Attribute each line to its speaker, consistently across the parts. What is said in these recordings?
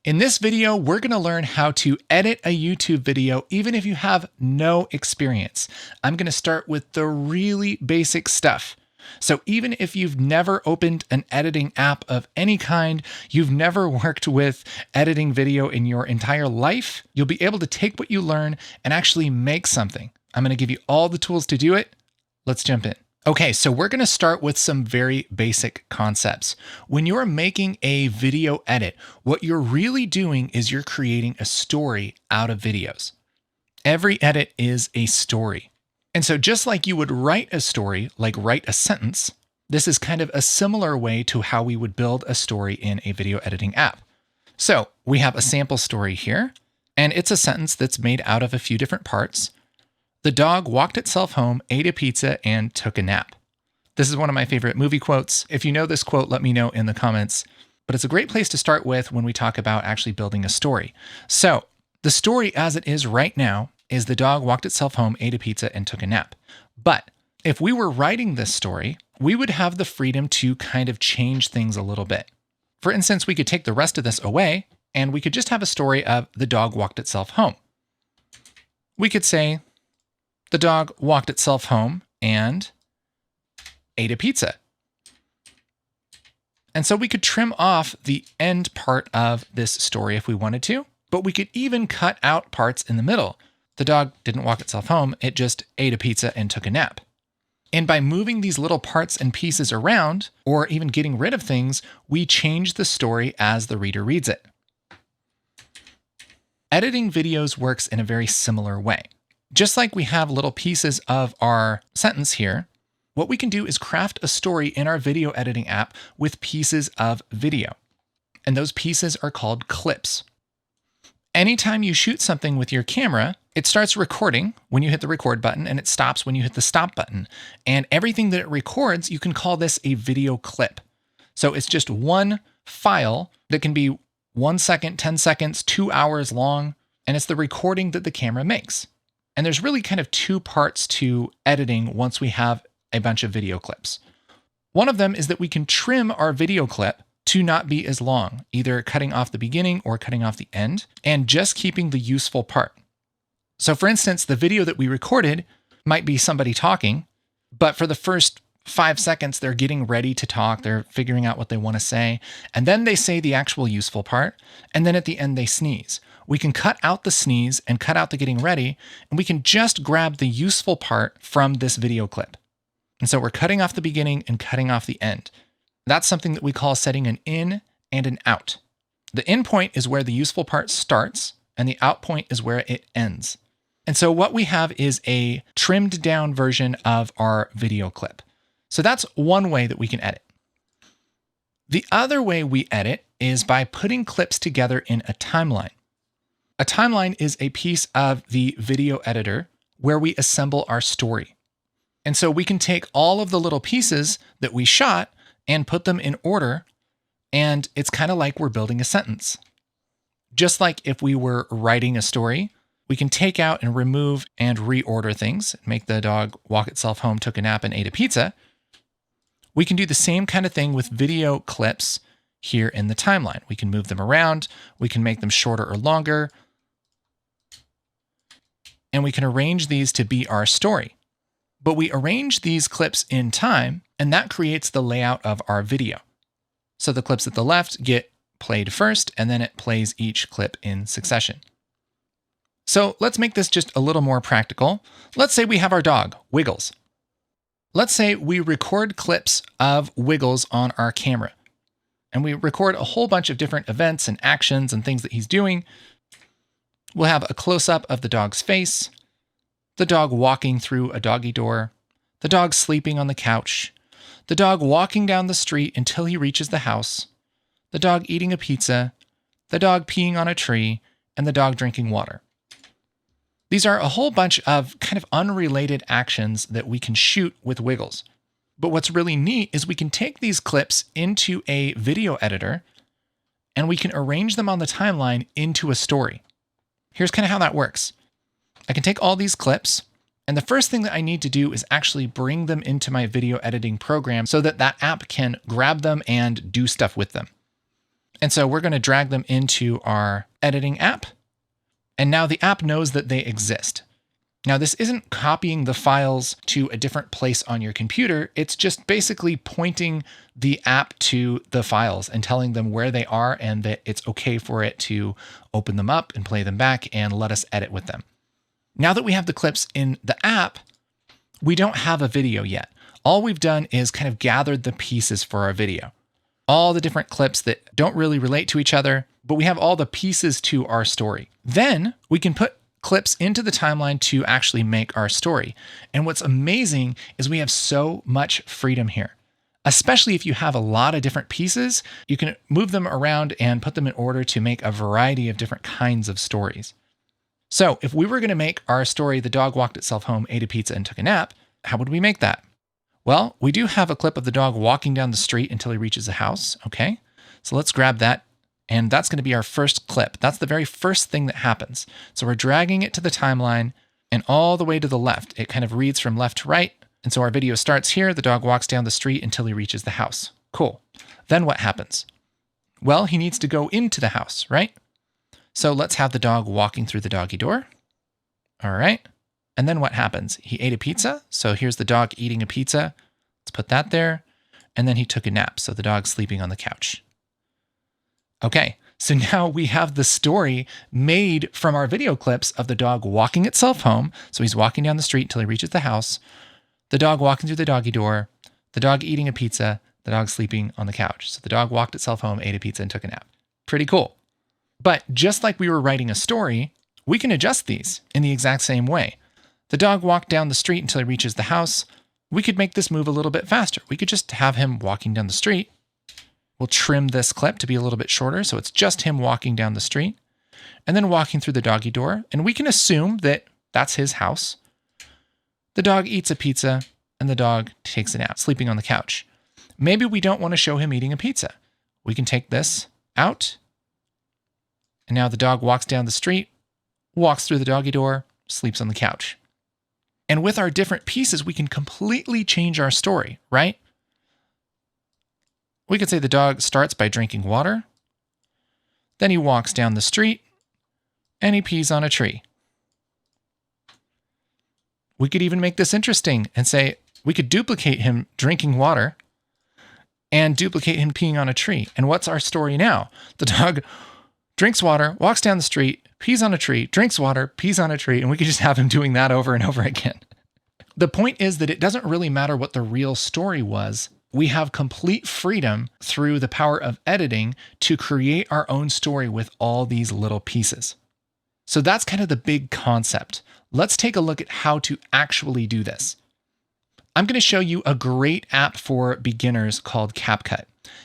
Speaker 1: In this video, we're going to learn how to edit a YouTube video even if you have no experience. I'm going to start with the really basic stuff. So even if you've never opened an editing app of any kind, you've never worked with editing video in your entire life, you'll be able to take what you learn and actually make something. I'm going to give you all the tools to do it. Let's jump in. Okay, so we're going to start with some very basic concepts. When you're making a video edit, what you're really doing is you're creating a story out of videos. Every edit is a story. And so just like you would write a story, like write a sentence, this is kind of a similar way to how we would build a story in a video editing app. So we have a sample story here, and it's a sentence that's made out of a few different parts. The dog walked itself home, ate a pizza, and took a nap. This is one of my favorite movie quotes. If you know this quote, let me know in the comments. But it's a great place to start with when we talk about actually building a story. So the story as it is right now is the dog walked itself home, ate a pizza, and took a nap. But if we were writing this story, we would have the freedom to kind of change things a little bit. For instance, we could take the rest of this away, and we could just have a story of the dog walked itself home. We could say, the dog walked itself home and ate a pizza. And so we could trim off the end part of this story if we wanted to, but we could even cut out parts in the middle. The dog didn't walk itself home, it just ate a pizza and took a nap. And by moving these little parts and pieces around, or even getting rid of things, we change the story as the reader reads it. Editing videos works in a very similar way. Just like we have little pieces of our sentence here, what we can do is craft a story in our video editing app with pieces of video. And those pieces are called clips. Anytime you shoot something with your camera, it starts recording when you hit the record button and it stops when you hit the stop button. And everything that it records, you can call this a video clip. So it's just one file that can be 1 second, 10 seconds, 2 hours long, and it's the recording that the camera makes. And there's really kind of two parts to editing once we have a bunch of video clips. One of them is that we can trim our video clip to not be as long, either cutting off the beginning or cutting off the end, and just keeping the useful part. So for instance, the video that we recorded might be somebody talking, but for the first 5 seconds, they're getting ready to talk, they're figuring out what they want to say, and then they say the actual useful part, and then at the end they sneeze. We can cut out the sneeze and cut out the getting ready, and we can just grab the useful part from this video clip. And so we're cutting off the beginning and cutting off the end. That's something that we call setting an in and an out. The in point is where the useful part starts, and the out point is where it ends. And so what we have is a trimmed down version of our video clip. So that's one way that we can edit. The other way we edit is by putting clips together in a timeline. A timeline is a piece of the video editor where we assemble our story. And so we can take all of the little pieces that we shot and put them in order, and it's kind of like we're building a sentence. Just like if we were writing a story, we can take out and remove and reorder things, make the dog walk itself home, took a nap, and ate a pizza. We can do the same kind of thing with video clips here in the timeline. We can move them around, we can make them shorter or longer, and we can arrange these to be our story. But we arrange these clips in time, and that creates the layout of our video. So the clips at the left get played first, and then it plays each clip in succession. So let's make this just a little more practical. Let's say we have our dog, Wiggles. Let's say we record clips of Wiggles on our camera, and we record a whole bunch of different events and actions and things that he's doing. We'll have a close-up of the dog's face, the dog walking through a doggy door, the dog sleeping on the couch, the dog walking down the street until he reaches the house, the dog eating a pizza, the dog peeing on a tree, and the dog drinking water. These are a whole bunch of kind of unrelated actions that we can shoot with Wiggles. But what's really neat is we can take these clips into a video editor and we can arrange them on the timeline into a story. Here's kind of how that works. I can take all these clips, and the first thing that I need to do is actually bring them into my video editing program so that that app can grab them and do stuff with them. And so we're going to drag them into our editing app. And now the app knows that they exist. Now, this isn't copying the files to a different place on your computer. It's just basically pointing the app to the files and telling them where they are and that it's okay for it to open them up and play them back and let us edit with them. Now that we have the clips in the app, we don't have a video yet. All we've done is kind of gathered the pieces for our video. All the different clips that don't really relate to each other, but we have all the pieces to our story. Then we can put clips into the timeline to actually make our story. And what's amazing is we have so much freedom here. Especially if you have a lot of different pieces, you can move them around and put them in order to make a variety of different kinds of stories. So if we were going to make our story, the dog walked itself home, ate a pizza, and took a nap, how would we make that? Well, we do have a clip of the dog walking down the street until he reaches the house. Okay, so let's grab that. And that's going to be our first clip. That's the very first thing that happens. So we're dragging it to the timeline and all the way to the left. It kind of reads from left to right. And so our video starts here. The dog walks down the street until he reaches the house. Cool. Then what happens? Well, he needs to go into the house, right? So let's have the dog walking through the doggy door. All right. And then what happens? He ate a pizza. So here's the dog eating a pizza. Let's put that there. And then he took a nap. So the dog's sleeping on the couch. Okay, so now we have the story made from our video clips of the dog walking itself home. So he's walking down the street until he reaches the house, the dog walking through the doggy door, the dog eating a pizza, the dog sleeping on the couch. So the dog walked itself home, ate a pizza, and took a nap. Pretty cool. But just like we were writing a story, we can adjust these in the exact same way. The dog walked down the street until he reaches the house. We could make this move a little bit faster. We could just have him walking down the street. We'll trim this clip to be a little bit shorter, so it's just him walking down the street and then walking through the doggy door. And we can assume that that's his house. The dog eats a pizza and the dog takes a nap, sleeping on the couch. Maybe we don't want to show him eating a pizza. We can take this out. And now the dog walks down the street, walks through the doggy door, sleeps on the couch. And with our different pieces, we can completely change our story, right? We could say the dog starts by drinking water, then he walks down the street, and he pees on a tree. We could even make this interesting and say we could duplicate him drinking water and duplicate him peeing on a tree. And what's our story now? The dog drinks water, walks down the street, pees on a tree, drinks water, pees on a tree, and we could just have him doing that over and over again. The point is that it doesn't really matter what the real story was. We have complete freedom through the power of editing to create our own story with all these little pieces. So that's kind of the big concept. Let's take a look at how to actually do this. I'm going to show you a great app for beginners called CapCut.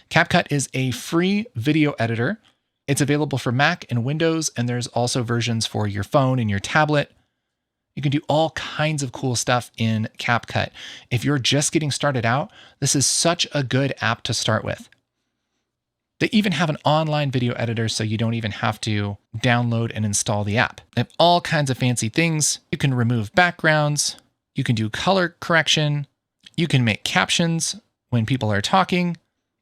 Speaker 1: CapCut is a free video editor. It's available for Mac and Windows, and there's also versions for your phone and your tablet. You can do all kinds of cool stuff in CapCut. If you're just getting started out, this is such a good app to start with. They even have an online video editor, so you don't even have to download and install the app. They have all kinds of fancy things. You can remove backgrounds. You can do color correction. You can make captions when people are talking.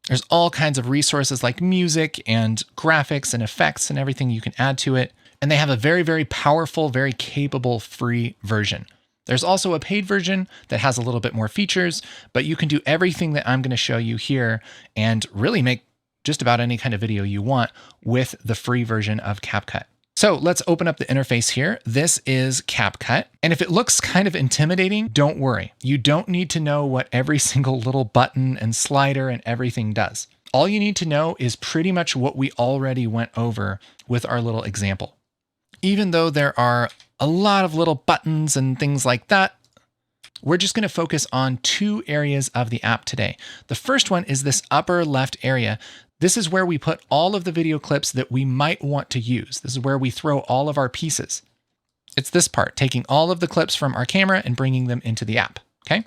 Speaker 1: There's all kinds of resources like music and graphics and effects and everything you can add to it. And they have a very, very powerful, very capable free version. There's also a paid version that has a little bit more features, but you can do everything that I'm going to show you here and really make just about any kind of video you want with the free version of CapCut. So let's open up the interface here. This is CapCut. And if it looks kind of intimidating, don't worry. You don't need to know what every single little button and slider and everything does. All you need to know is pretty much what we already went over with our little example. Even though there are a lot of little buttons and things like that, we're just going to focus on two areas of the app today. The first one is this upper left area. This is where we put all of the video clips that we might want to use. This is where we throw all of our pieces. It's this part, taking all of the clips from our camera and bringing them into the app, okay?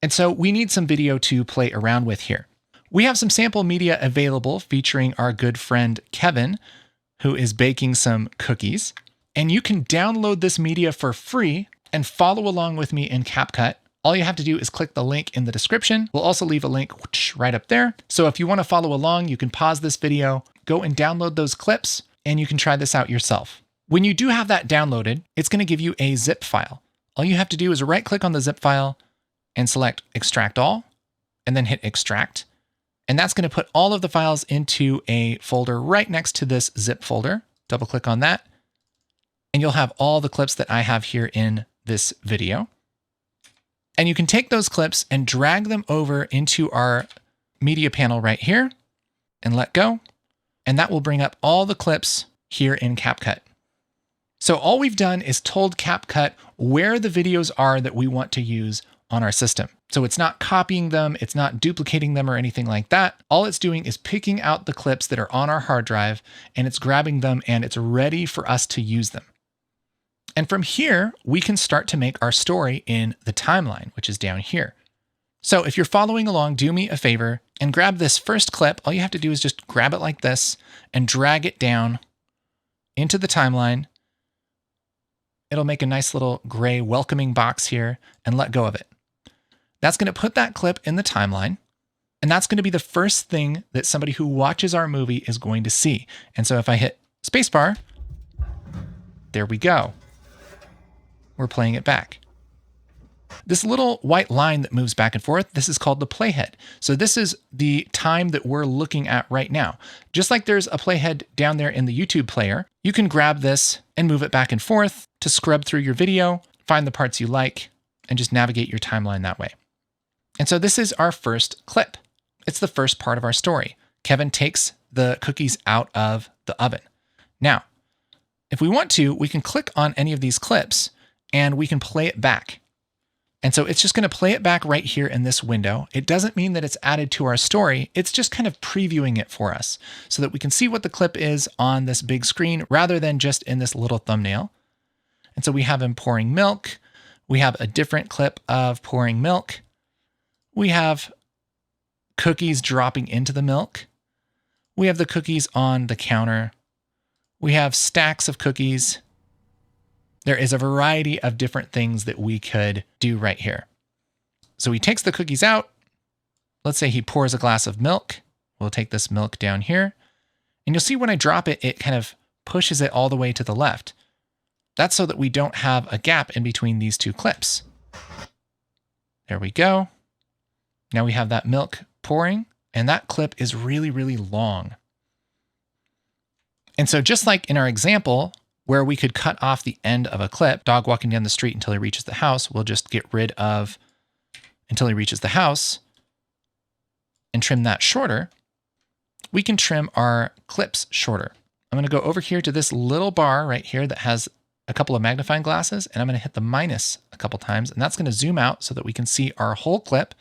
Speaker 1: And so we need some video to play around with here. We have some sample media available featuring our good friend Kevin, who is baking some cookies. And you can download this media for free and follow along with me in CapCut All you have to do is click the link in the description. We'll also leave a link right up there. So if you want to follow along, you can pause this video, go and download those clips, and you can try this out yourself. When you do have that downloaded, it's going to give you a zip file. All you have to do is right click on the zip file and select extract all, and then hit extract. And that's going to put all of the files into a folder right next to this zip folder. Double click on that, and you'll have all the clips that I have here in this video. And you can take those clips and drag them over into our media panel right here and let go. And that will bring up all the clips here in CapCut. So all we've done is told CapCut where the videos are that we want to use on our system. So it's not copying them, it's not duplicating them or anything like that. All it's doing is picking out the clips that are on our hard drive, and it's grabbing them and it's ready for us to use them. And from here, we can start to make our story in the timeline, which is down here. So if you're following along, do me a favor and grab this first clip. All you have to do is just grab it like this and drag it down into the timeline. It'll make a nice little gray welcoming box here, and let go of it. That's going to put that clip in the timeline. And that's going to be the first thing that somebody who watches our movie is going to see. And so if I hit spacebar, there we go. We're playing it back. This little white line that moves back and forth, this is called the playhead. So this is the time that we're looking at right now. Just like there's a playhead down there in the YouTube player, you can grab this and move it back and forth to scrub through your video, find the parts you like, and just navigate your timeline that way. And so this is our first clip. It's the first part of our story. Kevin takes the cookies out of the oven. Now, if we want to, we can click on any of these clips and we can play it back. And so it's just going to play it back right here in this window. It doesn't mean that it's added to our story. It's just kind of previewing it for us so that we can see what the clip is on this big screen rather than just in this little thumbnail. And so we have him pouring milk. We have a different clip of pouring milk. We have cookies dropping into the milk. We have the cookies on the counter. We have stacks of cookies. There is a variety of different things that we could do right here. So he takes the cookies out. Let's say he pours a glass of milk. We'll take this milk down here. And you'll see when I drop it, it kind of pushes it all the way to the left. That's so that we don't have a gap in between these two clips. There we go. Now we have that milk pouring, and that clip is really, really long. And so just like in our example, where we could cut off the end of a clip, dog walking down the street until he reaches the house, we'll just get rid of until he reaches the house and trim that shorter. We can trim our clips shorter. I'm going to go over here to this little bar right here that has a couple of magnifying glasses, and I'm going to hit the minus a couple times, and that's going to zoom out so that we can see our whole clip.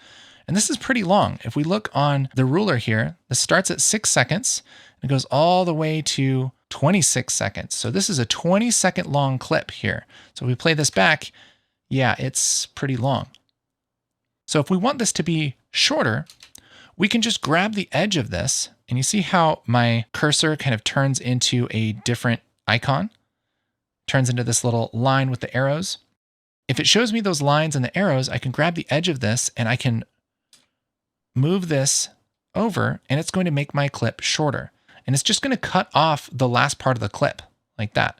Speaker 1: And this is pretty long. If we look on the ruler here, this starts at 6 seconds and it goes all the way to 26 seconds. So this is a 20-second long clip here. So if we play this back, yeah, it's pretty long. So if we want this to be shorter, we can just grab the edge of this, and you see how my cursor kind of turns into a different icon, turns into this little line with the arrows. If it shows me those lines and the arrows, I can grab the edge of this and I can move this over, and it's going to make my clip shorter. And it's just going to cut off the last part of the clip like that.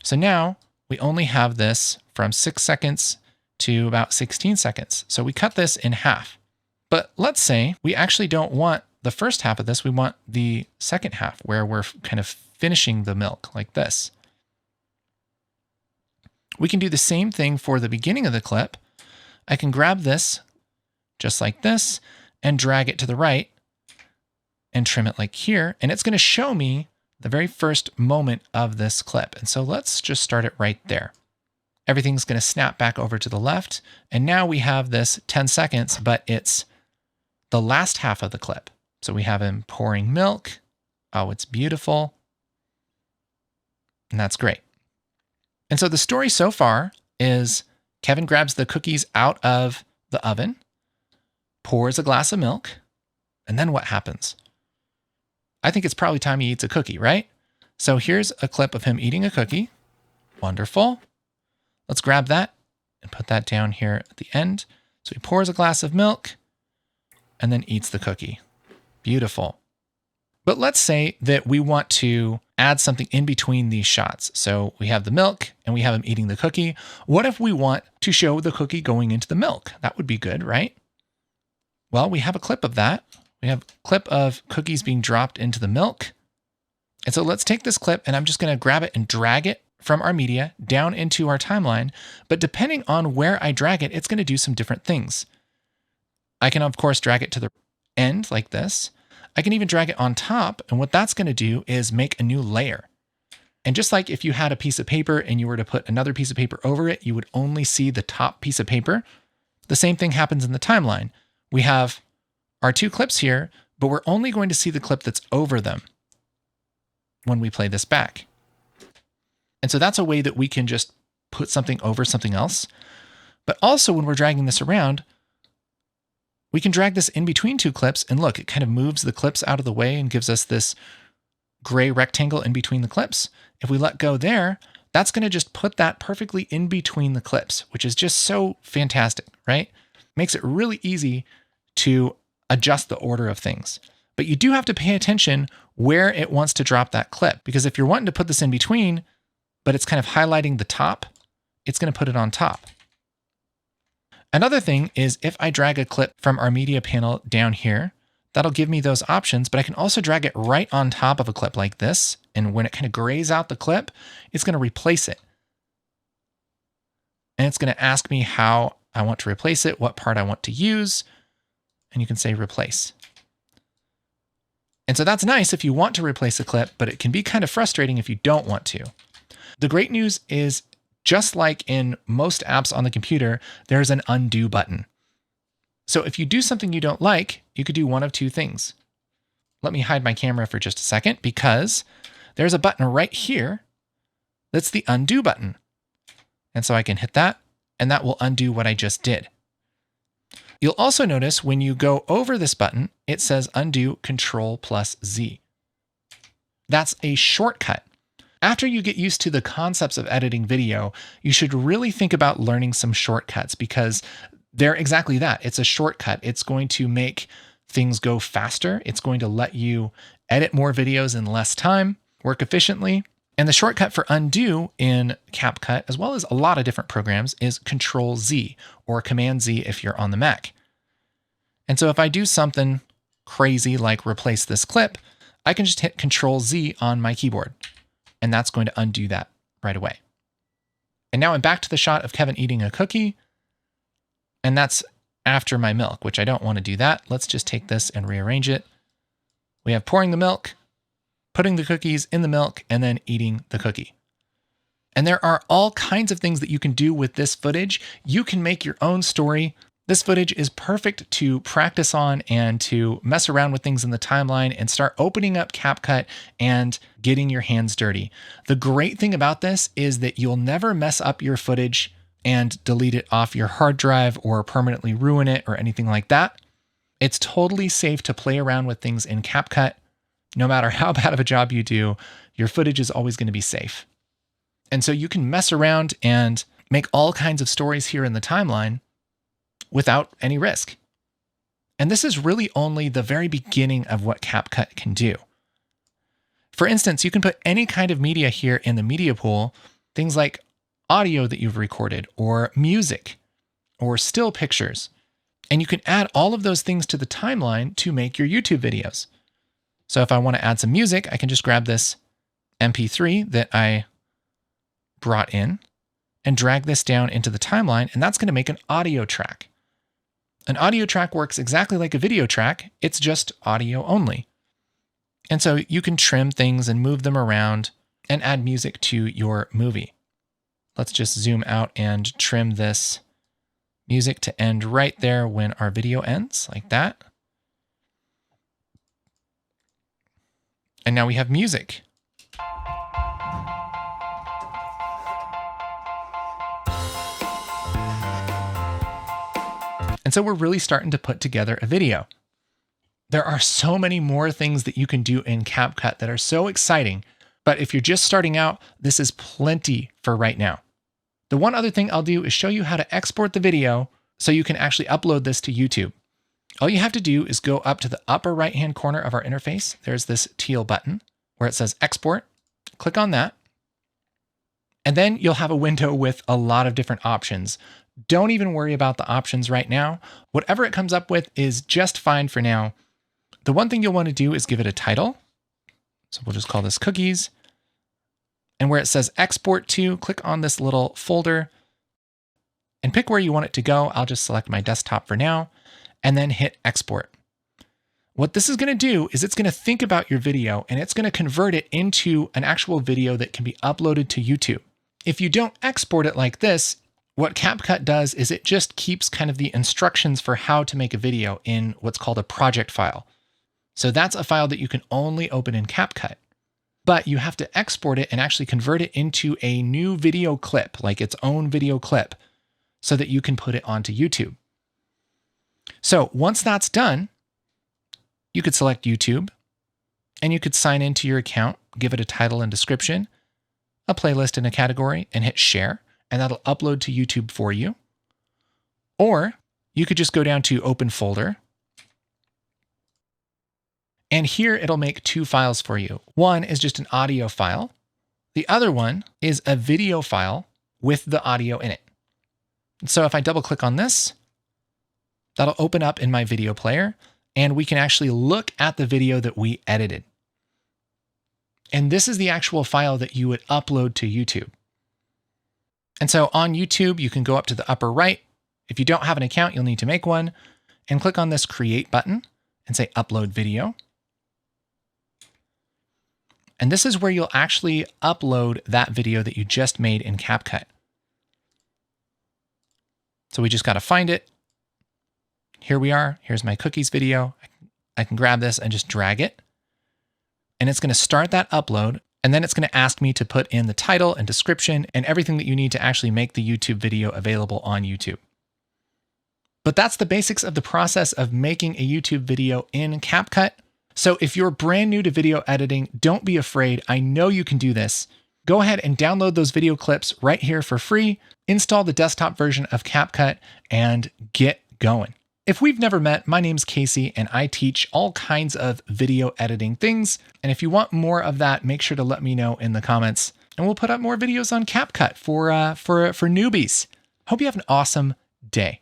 Speaker 1: So now we only have this from 6 seconds to about 16 seconds. So we cut this in half. But let's say we actually don't want the first half of this. We want the second half where we're kind of finishing the milk like this. We can do the same thing for the beginning of the clip. I can grab this just like this and drag it to the right and trim it like here. And it's going to show me the very first moment of this clip. And so let's just start it right there. Everything's going to snap back over to the left. And now we have this 10 seconds, but it's the last half of the clip. So we have him pouring milk. Oh, it's beautiful. And that's great. And so the story so far is Kevin grabs the cookies out of the oven, pours a glass of milk, and then what happens? I think it's probably time he eats a cookie, right? So here's a clip of him eating a cookie. Wonderful. Let's grab that and put that down here at the end. So he pours a glass of milk and then eats the cookie. Beautiful. But let's say that we want to add something in between these shots. So we have the milk and we have him eating the cookie. What if we want to show the cookie going into the milk? That would be good, right? Well, we have a clip of that. We have a clip of cookies being dropped into the milk. And so let's take this clip and I'm just going to grab it and drag it from our media down into our timeline. But depending on where I drag it, it's going to do some different things. I can, of course, drag it to the end like this. I can even drag it on top. And what that's going to do is make a new layer. And just like if you had a piece of paper and you were to put another piece of paper over it, you would only see the top piece of paper. The same thing happens in the timeline. We have our two clips here, but we're only going to see the clip that's over them when we play this back. And so that's a way that we can just put something over something else. But also when we're dragging this around, we can drag this in between two clips and look, it kind of moves the clips out of the way and gives us this gray rectangle in between the clips. If we let go there, that's going to just put that perfectly in between the clips, which is just so fantastic, right? Makes it really easy to adjust the order of things. But you do have to pay attention where it wants to drop that clip, because if you're wanting to put this in between, but it's kind of highlighting the top, it's going to put it on top. Another thing is if I drag a clip from our media panel down here, that'll give me those options, but I can also drag it right on top of a clip like this. And when it kind of grays out the clip, it's going to replace it. And it's going to ask me how I want to replace it, what part I want to use. And you can say replace. And so that's nice if you want to replace a clip, but it can be kind of frustrating if you don't want to. The great news is, just like in most apps on the computer, there's an undo button. So if you do something you don't like, you could do one of two things. Let me hide my camera for just a second because there's a button right here that's the undo button. And so I can hit that and that will undo what I just did. You'll also notice when you go over this button, it says undo Control+Z. That's a shortcut. After you get used to the concepts of editing video, you should really think about learning some shortcuts because they're exactly that. It's a shortcut. It's going to make things go faster. It's going to let you edit more videos in less time, work efficiently. And the shortcut for undo in CapCut, as well as a lot of different programs, is Control-Z or Command-Z if you're on the Mac. And so if I do something crazy like replace this clip, I can just hit Control-Z on my keyboard. And that's going to undo that right away. And now I'm back to the shot of Kevin eating a cookie. And that's after my milk, which I don't want to do that. Let's just take this and rearrange it. We have pouring the milk, putting the cookies in the milk, and then eating the cookie. And there are all kinds of things that you can do with this footage. You can make your own story. This footage is perfect to practice on and to mess around with things in the timeline and start opening up CapCut and getting your hands dirty. The great thing about this is that you'll never mess up your footage and delete it off your hard drive or permanently ruin it or anything like that. It's totally safe to play around with things in CapCut. No matter how bad of a job you do, your footage is always going to be safe. And so you can mess around and make all kinds of stories here in the timeline without any risk. And this is really only the very beginning of what CapCut can do. For instance, you can put any kind of media here in the media pool, things like audio that you've recorded, or music, or still pictures. And you can add all of those things to the timeline to make your YouTube videos. So if I want to add some music, I can just grab this MP3 that I brought in and drag this down into the timeline, and that's going to make an audio track. An audio track works exactly like a video track, it's just audio only. And so you can trim things and move them around and add music to your movie. Let's just zoom out and trim this music to end right there when our video ends, like that. And now we have music. And so we're really starting to put together a video. There are so many more things that you can do in CapCut that are so exciting, but if you're just starting out, this is plenty for right now. The one other thing I'll do is show you how to export the video so you can actually upload this to YouTube. All you have to do is go up to the upper right-hand corner of our interface. There's this teal button where it says export. Click on that. And then you'll have a window with a lot of different options. Don't even worry about the options right now. Whatever it comes up with is just fine for now. The one thing you'll want to do is give it a title. So we'll just call this cookies. And where it says export to, click on this little folder and pick where you want it to go. I'll just select my desktop for now and then hit export. What this is going to do is it's going to think about your video and it's going to convert it into an actual video that can be uploaded to YouTube. If you don't export it like this, what CapCut does is it just keeps kind of the instructions for how to make a video in what's called a project file. So that's a file that you can only open in CapCut. But you have to export it and actually convert it into a new video clip, like its own video clip, so that you can put it onto YouTube. So once that's done, you could select YouTube and you could sign into your account, give it a title and description, a playlist and a category, and hit share, and that'll upload to YouTube for you. Or you could just go down to open folder. And here it'll make two files for you. One is just an audio file. The other one is a video file with the audio in it. So if I double click on this, that'll open up in my video player and we can actually look at the video that we edited. And this is the actual file that you would upload to YouTube. And so on YouTube, you can go up to the upper right. If you don't have an account, you'll need to make one and click on this create button and say upload video. And this is where you'll actually upload that video that you just made in CapCut. So we just got to find it. Here we are. Here's my cookies video. I can grab this and just drag it. And it's going to start that upload. And then it's going to ask me to put in the title and description and everything that you need to actually make the YouTube video available on YouTube. But that's the basics of the process of making a YouTube video in CapCut. So if you're brand new to video editing, don't be afraid. I know you can do this. Go ahead and download those video clips right here for free, install the desktop version of CapCut, and get going. If we've never met, my name's Casey and I teach all kinds of video editing things. And if you want more of that, make sure to let me know in the comments and we'll put up more videos on CapCut for newbies. Hope you have an awesome day.